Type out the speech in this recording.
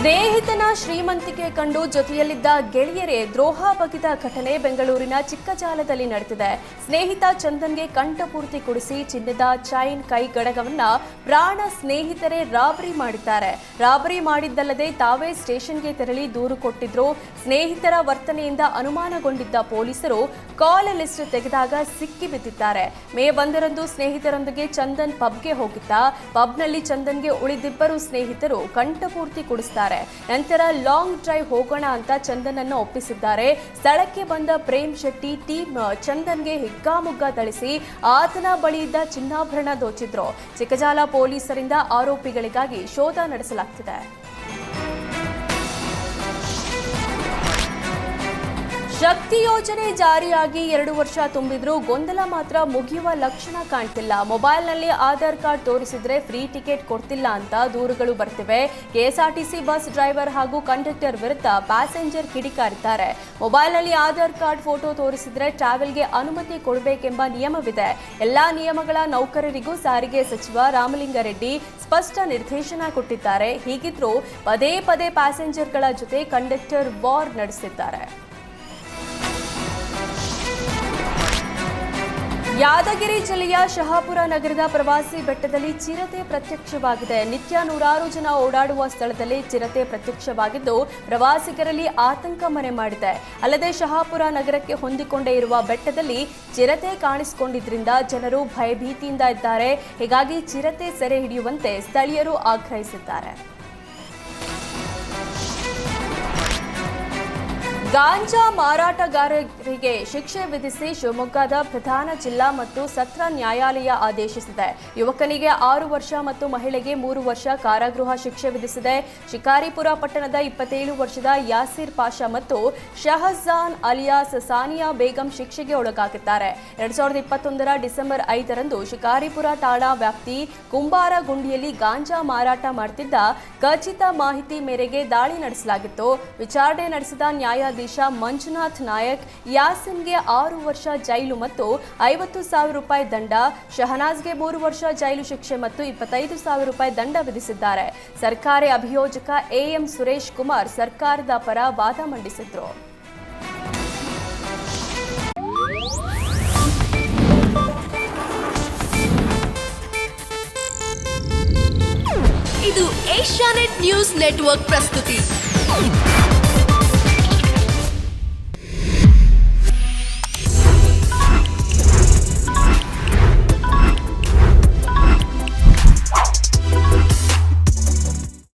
ಸ್ನೇಹಿತನ ಶ್ರೀಮಂತಿಕೆ ಕಂಡು ಜೊತೆಯಲ್ಲಿದ್ದ ಗೆಳೆಯರೇ ದ್ರೋಹ ಬಗೆದ ಘಟನೆ ಬೆಂಗಳೂರಿನ ಚಿಕ್ಕಜಾಲದಲ್ಲಿ ನಡೆದಿದೆ. ಸ್ನೇಹಿತ ಚಂದನ್ಗೆ ಕಂಠಪೂರ್ತಿ ಕುಡಿಸಿ ಚಿನ್ನದ ಚೈನ್ ಕೈಗಡಗವನ್ನ ಪ್ರಾಣ ಸ್ನೇಹಿತರೇ ರಾಬರಿ ಮಾಡಿದ್ದಾರೆ. ರಾಬರಿ ಮಾಡಿದ್ದಲ್ಲದೆ ತಾವೇ ಸ್ಟೇಷನ್ಗೆ ತೆರಳಿ ದೂರು ಕೊಟ್ಟಿದ್ರು. ಸ್ನೇಹಿತರ ವರ್ತನೆಯಿಂದ ಅನುಮಾನಗೊಂಡಿದ್ದ ಪೊಲೀಸರು ಕಾಲ್ ಲಿಸ್ಟ್ ತೆಗೆದಾಗ ಸಿಕ್ಕಿ ಬಿದ್ದಿದ್ದಾರೆ. ಮೇ 1ರಂದು ಸ್ನೇಹಿತರೊಂದಿಗೆ ಚಂದನ್ ಪಬ್ಗೆ ಹೋಗಿದ್ದ. ಪಬ್ನಲ್ಲಿ ಚಂದನ್ಗೆ ಉಳಿದಿಬ್ಬರು ಸ್ನೇಹಿತರು ಕಂಠಪೂರ್ತಿ ಕುಡಿಸ್ತಾರೆ. ನಂತರ ಲಾಂಗ್ ಡ್ರೈವ್ ಹೋಗೋಣ ಅಂತ ಚಂದನ್ ಅನ್ನು ಒಪ್ಪಿಸಿದ್ದಾರೆ. ಸ್ಥಳಕ್ಕೆ ಬಂದ ಪ್ರೇಮ್ ಶೆಟ್ಟಿ ಟೀಮ್ ಚಂದನ್ಗೆ ಹಿಗ್ಗಾಮುಗ್ಗಾ ಥಳಿಸಿ ಆತನ ಬಳಿ ಇದ್ದ ಚಿನ್ನಾಭರಣ ದೋಚಿದ್ರು. ಚಿಕ್ಕಜಾಲ ಪೊಲೀಸರಿಂದ ಆರೋಪಿಗಳಿಗಾಗಿ ಶೋಧ ನಡೆಸಲಾಗುತ್ತಿದೆ. ಶಕ್ತಿ ಯೋಜನೆ ಜಾರಿಯಾಗಿ 2 ವರ್ಷ ತುಂಬಿದ್ರೂ ಗೊಂದಲ ಮಾತ್ರ ಮುಗಿಯುವ ಲಕ್ಷಣ ಕಾಣ್ತಿಲ್ಲ. ಮೊಬೈಲ್ನಲ್ಲಿ ಆಧಾರ್ ಕಾರ್ಡ್ ತೋರಿಸಿದ್ರೆ ಫ್ರೀ ಟಿಕೆಟ್ ಕೊಡ್ತಿಲ್ಲ ಅಂತ ದೂರುಗಳು ಬರ್ತಿವೆ. ಕೆಎಸ್ಆರ್ಟಿಸಿ ಬಸ್ ಡ್ರೈವರ್ ಹಾಗೂ ಕಂಡಕ್ಟರ್ ವಿರುದ್ಧ ಪ್ಯಾಸೆಂಜರ್ ಕಿಡಿಕಾರಿದ್ದಾರೆ. ಮೊಬೈಲ್ನಲ್ಲಿ ಆಧಾರ್ ಕಾರ್ಡ್ ಫೋಟೋ ತೋರಿಸಿದ್ರೆ ಟ್ರಾವೆಲ್ಗೆ ಅನುಮತಿ ಕೊಡಬೇಕೆಂಬ ನಿಯಮವಿದೆ. ಎಲ್ಲಾ ನಿಯಮಗಳ ನೌಕರರಿಗೂ ಸಾರಿಗೆ ಸಚಿವ ರಾಮಲಿಂಗಾರೆಡ್ಡಿ ಸ್ಪಷ್ಟ ನಿರ್ದೇಶನ ಕೊಟ್ಟಿದ್ದಾರೆ. ಹೀಗಿದ್ರೂ ಪದೇ ಪದೇ ಪ್ಯಾಸೆಂಜರ್ಗಳ ಜೊತೆ ಕಂಡಕ್ಟರ್ ವಾರ್ ನಡೆಸಿದ್ದಾರೆ. ಯಾದಗಿರಿ ಜಿಲ್ಲೆಯ ಶಹಾಪುರ ನಗರದ ಪ್ರವಾಸಿ ಬೆಟ್ಟದಲ್ಲಿ ಚಿರತೆ ಪ್ರತ್ಯಕ್ಷವಾಗಿದೆ. ನಿತ್ಯ ನೂರಾರು ಜನ ಓಡಾಡುವ ಸ್ಥಳದಲ್ಲಿ ಚಿರತೆ ಪ್ರತ್ಯಕ್ಷವಾಗಿದ್ದು ಪ್ರವಾಸಿಗರಲ್ಲಿ ಆತಂಕ ಮನೆ ಮಾಡಿದೆ. ಅಲ್ಲದೆ ಶಹಾಪುರ ನಗರಕ್ಕೆ ಹೊಂದಿಕೊಂಡೇ ಇರುವ ಬೆಟ್ಟದಲ್ಲಿ ಚಿರತೆ ಕಾಣಿಸಿಕೊಂಡಿದ್ರಿಂದ ಜನರು ಭಯಭೀತಿಯಿಂದ ಇದ್ದಾರೆ. ಹೀಗಾಗಿ ಚಿರತೆ ಸೆರೆ ಹಿಡಿಯುವಂತೆ ಸ್ಥಳೀಯರು ಆಗ್ರಹಿಸಿದ್ದಾರೆ. ಗಾಂಜಾ ಮಾರಾಟಗಾರರಿಗೆ ಶಿಕ್ಷೆ ವಿಧಿಸಿ ಶಿವಮೊಗ್ಗದ ಪ್ರಧಾನ ಜಿಲ್ಲಾ ಮತ್ತು ಸತ್ರ ನ್ಯಾಯಾಲಯ ಆದೇಶಿಸಿದೆ. ಯುವಕನಿಗೆ 6 ವರ್ಷ ಮತ್ತು ಮಹಿಳೆಗೆ 3 ವರ್ಷ ಕಾರಾಗೃಹ ಶಿಕ್ಷೆ ವಿಧಿಸಿದೆ. ಶಿಕಾರಿಪುರ ಪಟ್ಟಣದ 27 ವರ್ಷದ ಯಾಸಿರ್ ಪಾಷಾ ಮತ್ತು ಶಹಜಾನ್ ಅಲಿಯಾಸ್ ಸಾನಿಯಾ ಬೇಗಂ ಶಿಕ್ಷೆಗೆ ಒಳಗಾಗಿದ್ದಾರೆ. 2021ರ ಡಿಸೆಂಬರ್ 5ರಂದು ಶಿಕಾರಿಪುರ ಠಾಣಾ ವ್ಯಾಪ್ತಿ ಕುಂಬಾರಗುಂಡಿಯಲ್ಲಿ ಗಾಂಜಾ ಮಾರಾಟ ಮಾಡುತ್ತಿದ್ದ ಖಚಿತ ಮಾಹಿತಿ ಮೇರೆಗೆ ದಾಳಿ ನಡೆಸಲಾಗಿತ್ತು. ವಿಚಾರಣೆ ನಡೆಸಿದ ನ್ಯಾಯಾಧೀಶ ಮಂಜುನಾಥ್ ನಾಯಕ್ ಯಾಸಿನ್ಗೆ 6 ವರ್ಷ ಜೈಲು ಮತ್ತು 50,000 ರೂಪಾಯಿ ದಂಡ, ಶಹನಾಜ್ಗೆ 3 ವರ್ಷ ಜೈಲು ಶಿಕ್ಷೆ ಮತ್ತು 25,000 ರೂಪಾಯಿ ದಂಡ ವಿಧಿಸಿದ್ದಾರೆ. ಸರ್ಕಾರಿ ಅಭಿಯೋಜಕ ಎಎಂ ಸುರೇಶ್ ಕುಮಾರ್ ಸರ್ಕಾರದ ಪರ ವಾದ ಮಂಡಿಸಿದ್ರು. ಇದು ಏಷ್ಯಾನೆಟ್ ನ್ಯೂಸ್ ನೆಟ್ವರ್ಕ್ ಪ್ರಸ್ತುತಿ.